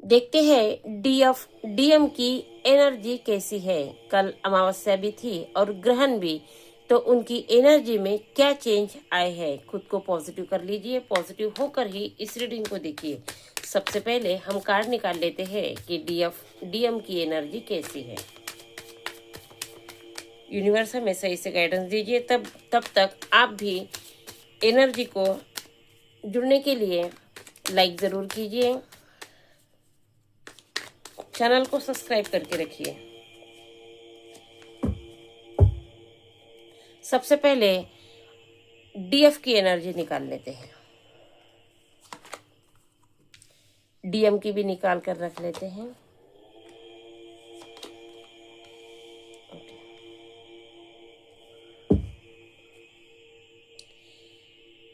देखते हैं डीएम की एनर्जी कैसी है। कल अमावस्या भी थी और ग्रहण भी, तो उनकी एनर्जी में क्या चेंज आए हैं। खुद को पॉजिटिव कर लीजिए, पॉजिटिव होकर ही इस रीडिंग को देखिए। सबसे पहले हम कार्ड निकाल लेते हैं कि डीएम की एनर्जी कैसी है। यूनिवर्स हमें सही से गाइडेंस दीजिए। तब तक आप भी एनर्जी को जुड़ने के लिए लाइक ज़रूर कीजिए, चैनल को सब्सक्राइब करके रखिए। सबसे पहले डीएफ की एनर्जी निकाल लेते हैं। डीएम की भी निकाल कर रख लेते हैं।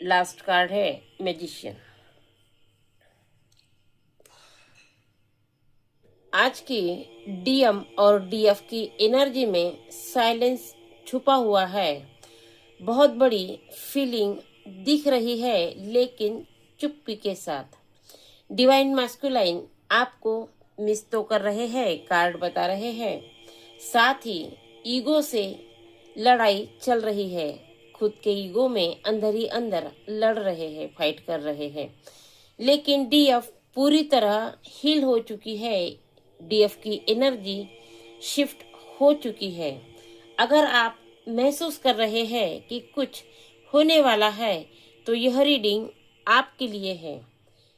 लास्ट कार्ड है मैजिशियन। आज की डीएम और डीएफ की एनर्जी में साइलेंस छुपा हुआ है। बहुत बड़ी फीलिंग दिख रही है, लेकिन चुप्पी के साथ। डिवाइन मैस्कुलाइन आपको मिस तो कर रहे हैं, कार्ड बता रहे हैं। साथ ही ईगो से लड़ाई चल रही है। खुद के ईगो में अंदर ही अंदर लड़ रहे हैं, फाइट कर रहे हैं। लेकिन डीएफ पूरी तरह हील हो चुकी है। डीएफ की एनर्जी शिफ्ट हो चुकी है। अगर आप महसूस कर रहे हैं कि कुछ होने वाला है, तो यह रीडिंग आपके लिए है।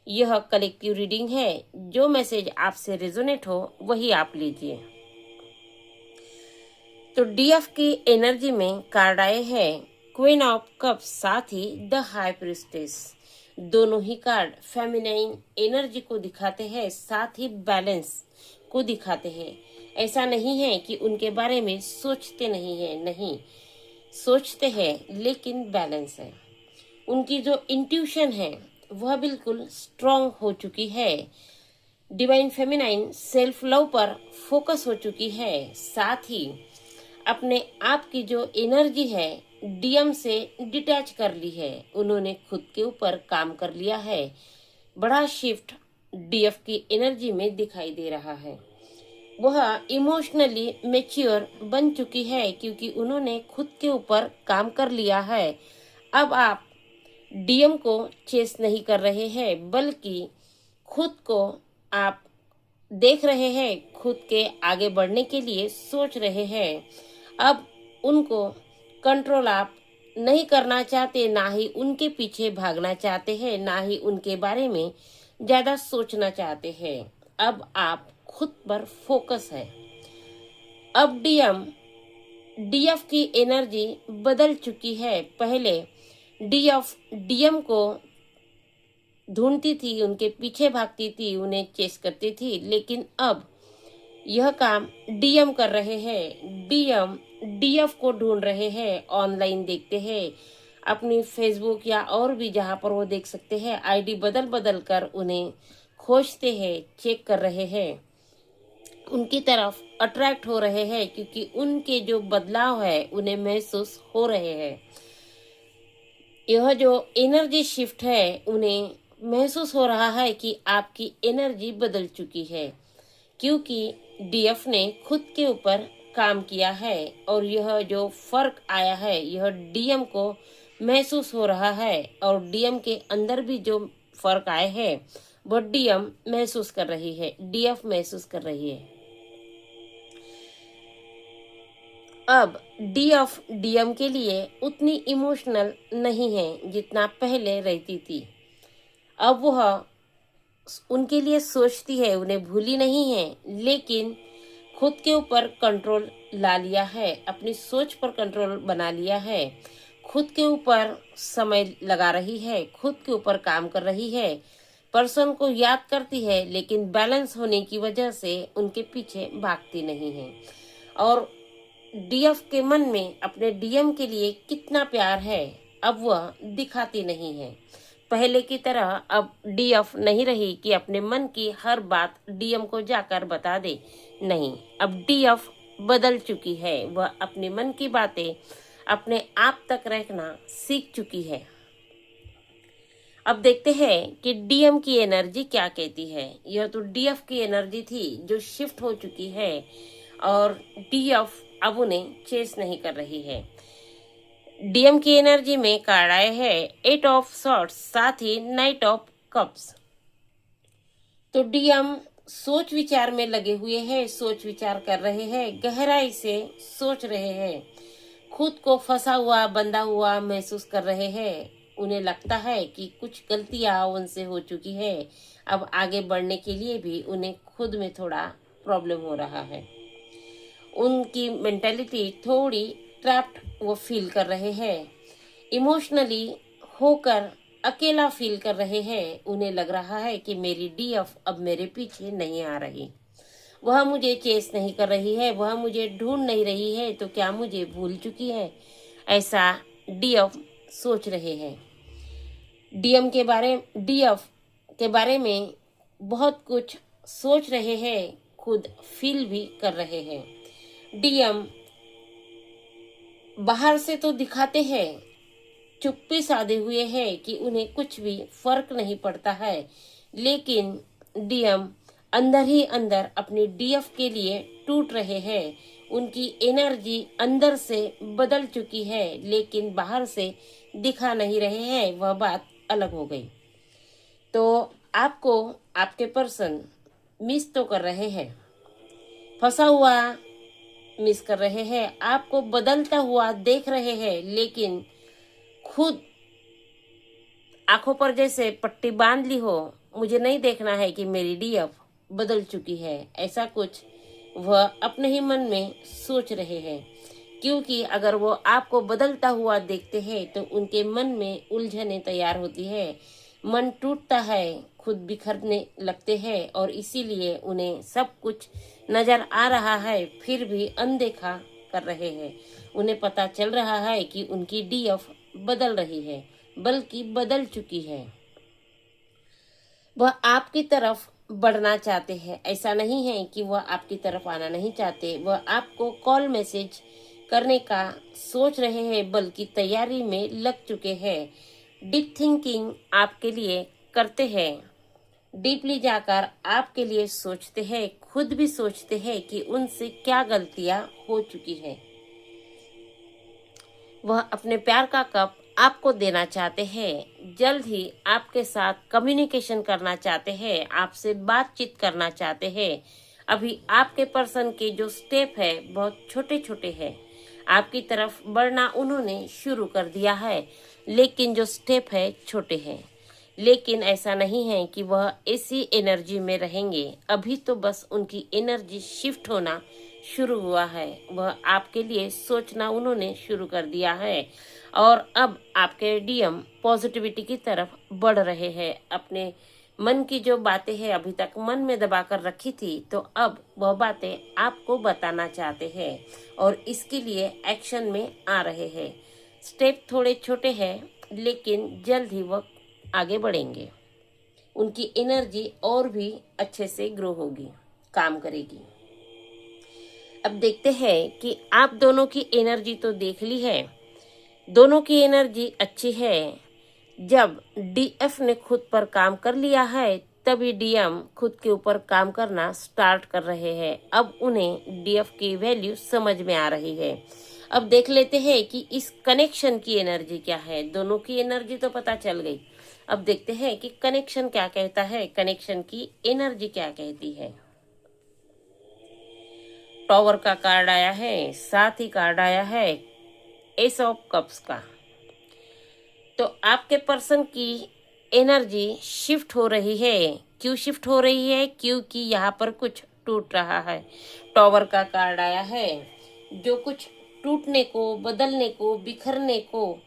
यह कलेक्टिव रीडिंग है। जो मैसेज आपसे रेजोनेट हो वही आप लीजिए। तो डीएफ की एनर्जी में कार्ड आए हैं क्वीन ऑफ कप्स, साथ ही द हाई प्रिस्टेस। दोनों ही कार्ड फेमिनाइन एनर्जी को दिखाते हैं, साथ ही बैलेंस को दिखाते हैं। ऐसा नहीं है कि उनके बारे में सोचते नहीं है, नहीं सोचते हैं, लेकिन बैलेंस है। उनकी जो इंट्यूशन है वह बिल्कुल स्ट्रांग हो चुकी है। डिवाइन फेमिनाइन सेल्फ लव पर फोकस हो चुकी है। साथ ही अपने आप की जो एनर्जी है डीएम से डिटैच कर ली है। उन्होंने खुद के ऊपर काम कर लिया है। बड़ा शिफ्ट डीएफ की एनर्जी में दिखाई दे रहा है। वह इमोशनली मैच्योर बन चुकी है, क्योंकि उन्होंने खुद के ऊपर काम कर लिया है। अब आप डीएम को चेस नहीं कर रहे हैं, बल्कि खुद को आप देख रहे हैं, खुद के आगे बढ़ने के लिए सोच रहे हैं। अब उनको कंट्रोल आप नहीं करना चाहते, ना ही उनके पीछे भागना चाहते हैं, ना ही उनके बारे में ज्यादा सोचना चाहते हैं। अब आप खुद पर फोकस है। अब डीएफ की एनर्जी बदल चुकी है। पहले डीएफ डीएम को ढूंढती थी, उनके पीछे भागती थी, उन्हें चेस करती थी, लेकिन अब यह काम डीएम कर रहे हैं। डीएम डीएफ को ढूंढ रहे हैं, ऑनलाइन देखते हैं, अपनी फेसबुक या और भी जहां पर वो देख सकते हैं आईडी बदल बदल कर उन्हें खोजते हैं, चेक कर रहे हैं, उनकी तरफ अट्रैक्ट हो रहे हैं, क्योंकि उनके जो बदलाव है उन्हें महसूस हो रहे हैं। यह जो एनर्जी शिफ्ट है उन्हें महसूस हो रहा है कि आपकी एनर्जी बदल चुकी है, क्योंकि डीएफ ने खुद के ऊपर काम किया है। और यह जो फर्क आया है यह डीएम को महसूस हो रहा है। और डीएम के अंदर भी जो फर्क आए हैं वह डीएम महसूस कर रही है, डीएफ महसूस कर रही है। अब डीएफ डीएम के लिए उतनी इमोशनल नहीं है जितना पहले रहती थी। अब वह उनके लिए सोचती है, उन्हें भूली नहीं है, लेकिन खुद के ऊपर कंट्रोल ला लिया है, अपनी सोच पर कंट्रोल बना लिया है। खुद के ऊपर समय लगा रही है, खुद के ऊपर काम कर रही है। पर्सन को याद करती है, लेकिन बैलेंस होने की वजह से उनके पीछे भागती नहीं है। और डीएफ के मन में अपने डीएम के लिए कितना प्यार है अब वह दिखाती नहीं है। पहले की तरह अब डीएफ नहीं रही कि अपने मन की हर बात डीएम को जाकर बता दे। नहीं, अब डीएफ बदल चुकी है। वह अपने मन की बातें अपने आप तक रखना सीख चुकी है। अब देखते हैं कि डीएम की एनर्जी क्या कहती है। यह तो डीएफ की एनर्जी थी जो शिफ्ट हो चुकी है और डीएफ अब उन्हें चेस नहीं कर रही है। डीएम की एनर्जी में कार्ड आए है 8 ऑफ सॉर्ड्स, साथ ही नाइट ऑफ कप्स। तो डीएम सोच विचार में लगे हुए हैं, सोच विचार कर रहे हैं, गहराई से सोच रहे हैं, खुद को फंसा हुआ बंधा हुआ महसूस कर रहे हैं। उन्हें लगता है कि कुछ गलतियां उनसे हो चुकी है। अब आगे बढ़ने के लिए भी उन्हें खुद में थोड़ा प्रॉब्लम हो रहा है। उनकी मेंटालिटी थोड़ी ट्रैप्ड वो फील कर रहे हैं। इमोशनली होकर अकेला फील कर रहे हैं। उन्हें लग रहा है कि मेरी डीएफ अब मेरे पीछे नहीं आ रही, वह मुझे चेस नहीं कर रही है, वह मुझे ढूंढ नहीं रही है, तो क्या मुझे भूल चुकी है, ऐसा डीएफ सोच रहे हैं। डीएफ के बारे में बहुत कुछ सोच रहे हैं, खुद फील भी कर रहे हैं। डीएम बाहर से तो दिखाते हैं चुप्पी साधे हुए हैं कि उन्हें कुछ भी फर्क नहीं पड़ता है, लेकिन डीएम अंदर ही अंदर अपनी डीएफ के लिए टूट रहे हैं। उनकी एनर्जी अंदर से बदल चुकी है, लेकिन बाहर से दिखा नहीं रहे हैं, वह बात अलग हो गई। तो आपको आपके पर्सन मिस तो कर रहे हैं, फंसा हुआ मिस कर रहे हैं, आपको बदलता हुआ देख रहे हैं, लेकिन खुद आंखों पर जैसे पट्टी बांध ली हो, मुझे नहीं देखना है कि मेरी डीएफ बदल चुकी है, ऐसा कुछ वह अपने ही मन में सोच रहे हैं। क्योंकि अगर वो आपको बदलता हुआ देखते हैं तो उनके मन में उलझने तैयार होती है, मन टूटता है, खुद बिखरने लगते हैं, और इसीलिए उन्हें सब कुछ नजर आ रहा है फिर भी अनदेखा कर रहे हैं। उन्हें पता चल रहा है कि उनकी डीएफ बदल रही है, बल्कि बदल चुकी है। वह आपकी तरफ बढ़ना चाहते हैं, ऐसा नहीं है कि वह आपकी तरफ आना नहीं चाहते। वह आपको कॉल मैसेज करने का सोच रहे हैं, बल्कि तैयारी में लग चुके हैं। डीप थिंकिंग आपके लिए करते हैं, डीपली जाकर आपके लिए सोचते हैं, खुद भी सोचते हैं कि उनसे क्या गलतियां हो चुकी है। वह अपने प्यार का कप आपको देना चाहते हैं, जल्द ही आपके साथ कम्युनिकेशन करना चाहते हैं, आपसे बातचीत करना चाहते हैं। अभी आपके पर्सन के जो स्टेप है बहुत छोटे छोटे हैं, आपकी तरफ बढ़ना उन्होंने शुरू कर दिया है, लेकिन जो स्टेप है छोटे हैं। लेकिन ऐसा नहीं है कि वह ऐसी एनर्जी में रहेंगे, अभी तो बस उनकी एनर्जी शिफ्ट होना शुरू हुआ है। वह आपके लिए सोचना उन्होंने शुरू कर दिया है, और अब आपके डीएम पॉजिटिविटी की तरफ बढ़ रहे हैं। अपने मन की जो बातें हैं अभी तक मन में दबा कर रखी थी, तो अब वह बातें आपको बताना चाहते हैं, और इसके लिए एक्शन में आ रहे हैं। स्टेप थोड़े छोटे हैं, लेकिन जल्द ही वह आगे बढ़ेंगे। उनकी एनर्जी और भी अच्छे से ग्रो होगी, काम करेगी। अब देखते हैं कि आप दोनों की एनर्जी तो देख ली है, दोनों की एनर्जी अच्छी है। जब डीएफ ने खुद पर काम कर लिया है, तभी डीएम खुद के ऊपर काम करना स्टार्ट कर रहे हैं। अब उन्हें डीएफ की वैल्यू समझ में आ रही है। अब देख लेते हैं कि इस कनेक्शन की एनर्जी क्या है। दोनों की एनर्जी तो पता चल गई, अब देखते हैं कि कनेक्शन क्या कहता है, कनेक्शन की एनर्जी क्या कहती है। टॉवर का कार्ड आया है, साथ ही कार्ड आया है एस ऑफ कप्स का। तो आपके पर्सन की एनर्जी शिफ्ट हो रही है। क्यों शिफ्ट हो रही है? क्योंकि यहाँ पर कुछ टूट रहा है। टॉवर का कार्ड आया है जो कुछ टूटने को, बदलने को, बिखरने को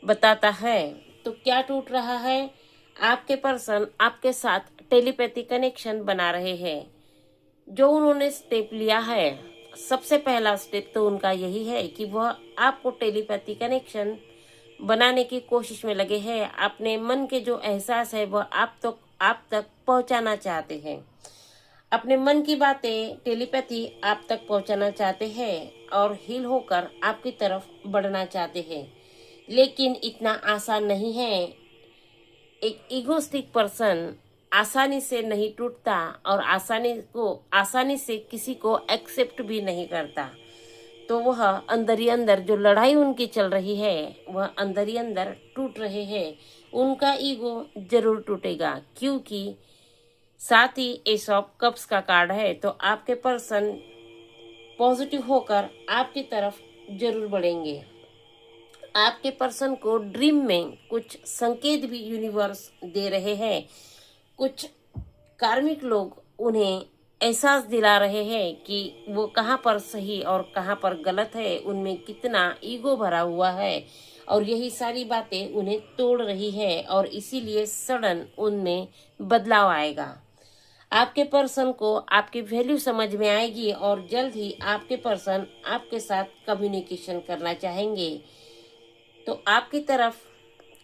बताता है। तो क्या टूट रहा है? आपके पर्सन आपके साथ टेलीपैथी कनेक्शन बना रहे हैं। जो उन्होंने स्टेप लिया है, सबसे पहला स्टेप तो उनका यही है कि वह आपको टेलीपैथी कनेक्शन बनाने की कोशिश में लगे हैं। अपने मन के जो एहसास है वह आप तक पहुंचाना चाहते हैं। अपने मन की बातें टेलीपैथी आप तक पहुंचाना चाहते हैं और हील होकर आपकी तरफ बढ़ना चाहते हैं। लेकिन इतना आसान नहीं है। एक इगोस्टिक पर्सन आसानी से नहीं टूटता और आसानी से किसी को एक्सेप्ट भी नहीं करता। तो वह अंदर ही अंदर जो लड़ाई उनकी चल रही है, वह अंदर ही अंदर टूट रहे हैं। उनका ईगो जरूर टूटेगा, क्योंकि साथ ही एस ऑफ कप्स का कार्ड है। तो आपके पर्सन पॉजिटिव होकर आपकी तरफ जरूर बढ़ेंगे। आपके पर्सन को ड्रीम में कुछ संकेत भी यूनिवर्स दे रहे हैं। कुछ कार्मिक लोग उन्हें एहसास दिला रहे हैं कि वो कहाँ पर सही और कहाँ पर गलत है, उनमें कितना ईगो भरा हुआ है, और यही सारी बातें उन्हें तोड़ रही है, और इसीलिए सडन उनमें बदलाव आएगा। आपके पर्सन को आपकी वैल्यू समझ में आएगी और जल्द ही आपके पर्सन आपके साथ कम्युनिकेशन करना चाहेंगे। तो आपकी तरफ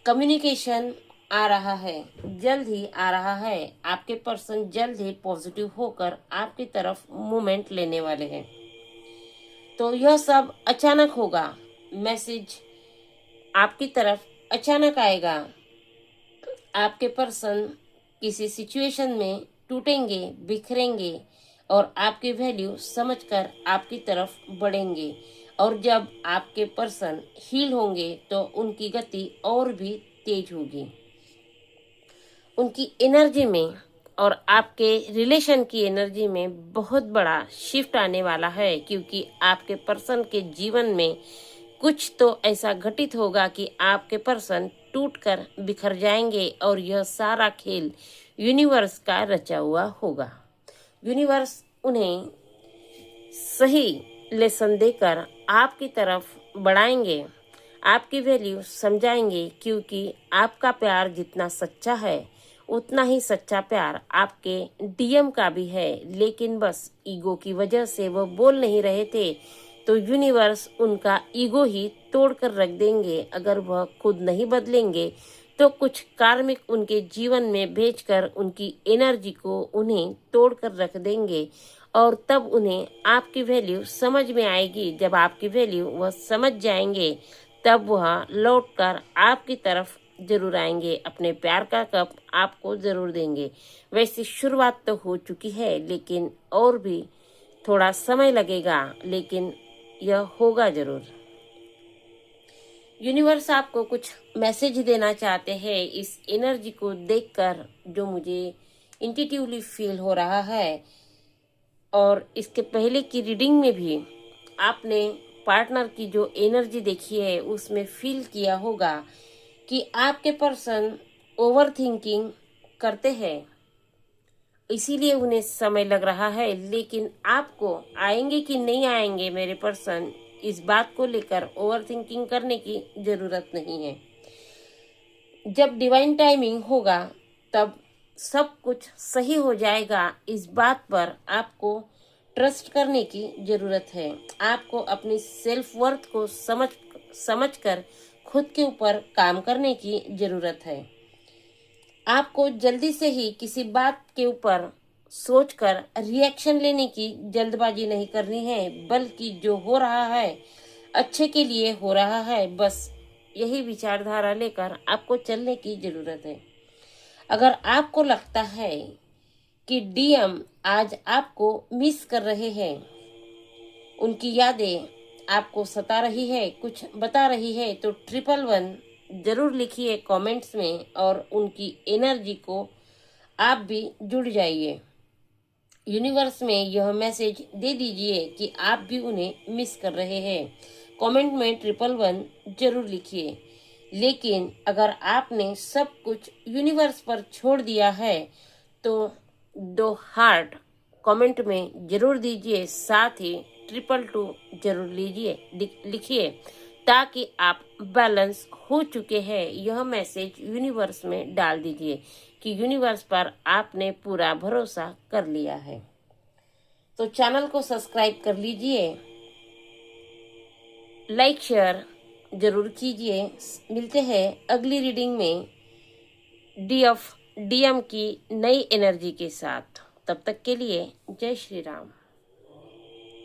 कम्युनिकेशन आ रहा है, जल्द ही आ रहा है। आपके पर्सन जल्द ही पॉजिटिव होकर आपकी तरफ मूवमेंट लेने वाले हैं। तो यह सब अचानक होगा, मैसेज आपकी तरफ अचानक आएगा। आपके पर्सन किसी सिचुएशन में टूटेंगे, बिखरेंगे और आपकी वैल्यू समझकर आपकी तरफ बढ़ेंगे। और जब आपके पर्सन हील होंगे तो उनकी गति और भी तेज होगी। उनकी एनर्जी में और आपके रिलेशन की एनर्जी में बहुत बड़ा शिफ्ट आने वाला है, क्योंकि आपके पर्सन के जीवन में कुछ तो ऐसा घटित होगा कि आपके पर्सन टूटकर बिखर जाएंगे, और यह सारा खेल यूनिवर्स का रचा हुआ होगा। यूनिवर्स उन्हें सही लेसन देकर आपकी तरफ बढ़ाएंगे, आपकी वैल्यू समझाएंगे, क्योंकि आपका प्यार जितना सच्चा है उतना ही सच्चा प्यार आपके डीएम का भी है। लेकिन बस ईगो की वजह से वो बोल नहीं रहे थे, तो यूनिवर्स उनका ईगो ही तोड़कर रख देंगे। अगर वह खुद नहीं बदलेंगे तो कुछ कार्मिक उनके जीवन में भेजकर उनकी एनर्जी को उन्हें तोड़कर रख देंगे, और तब उन्हें आपकी वैल्यू समझ में आएगी। जब आपकी वैल्यू वह समझ जाएंगे, तब वह लौटकर आपकी तरफ जरूर आएंगे, अपने प्यार का कप आपको जरूर देंगे। वैसे शुरुआत तो हो चुकी है, लेकिन और भी थोड़ा समय लगेगा, लेकिन यह होगा जरूर। यूनिवर्स आपको कुछ मैसेज देना चाहते हैं इस एनर्जी को देखकर, जो मुझे इंट्यूटिवली फील हो रहा है। और इसके पहले की रीडिंग में भी आपने पार्टनर की जो एनर्जी देखी है, उसमें फील किया होगा कि आपके पर्सन ओवर थिंकिंग करते हैं, इसीलिए उन्हें समय लग रहा है। लेकिन आपको आएंगे कि नहीं आएंगे मेरे पर्सन, इस बात को लेकर ओवर थिंकिंग करने की जरूरत नहीं है। जब डिवाइन टाइमिंग होगा तब सब कुछ सही हो जाएगा। इस बात पर आपको ट्रस्ट करने की जरूरत है। आपको अपनी सेल्फ वर्थ को समझकर खुद के ऊपर काम करने की जरूरत है। आपको जल्दी से ही किसी बात के ऊपर सोचकर रिएक्शन लेने की जल्दबाजी नहीं करनी है, बल्कि जो हो रहा है अच्छे के लिए हो रहा है, बस यही विचारधारा लेकर आपको चलने की जरूरत है। अगर आपको लगता है कि डीएम आज आपको मिस कर रहे हैं, उनकी यादें आपको सता रही है, कुछ बता रही है, तो 111 जरूर लिखिए कमेंट्स में, और उनकी एनर्जी को आप भी जुड़ जाइए। यूनिवर्स में यह मैसेज दे दीजिए कि आप भी उन्हें मिस कर रहे हैं। कमेंट में 111 जरूर लिखिए। लेकिन अगर आपने सब कुछ यूनिवर्स पर छोड़ दिया है तो 2 हार्ट कमेंट में जरूर दीजिए, साथ ही 222 जरूर लिखिए, ताकि आप बैलेंस हो चुके हैं यह मैसेज यूनिवर्स में डाल दीजिए कि यूनिवर्स पर आपने पूरा भरोसा कर लिया है। तो चैनल को सब्सक्राइब कर लीजिए, लाइक शेयर जरूर कीजिए। मिलते हैं अगली रीडिंग में डीएम की नई एनर्जी के साथ। तब तक के लिए जय श्री राम।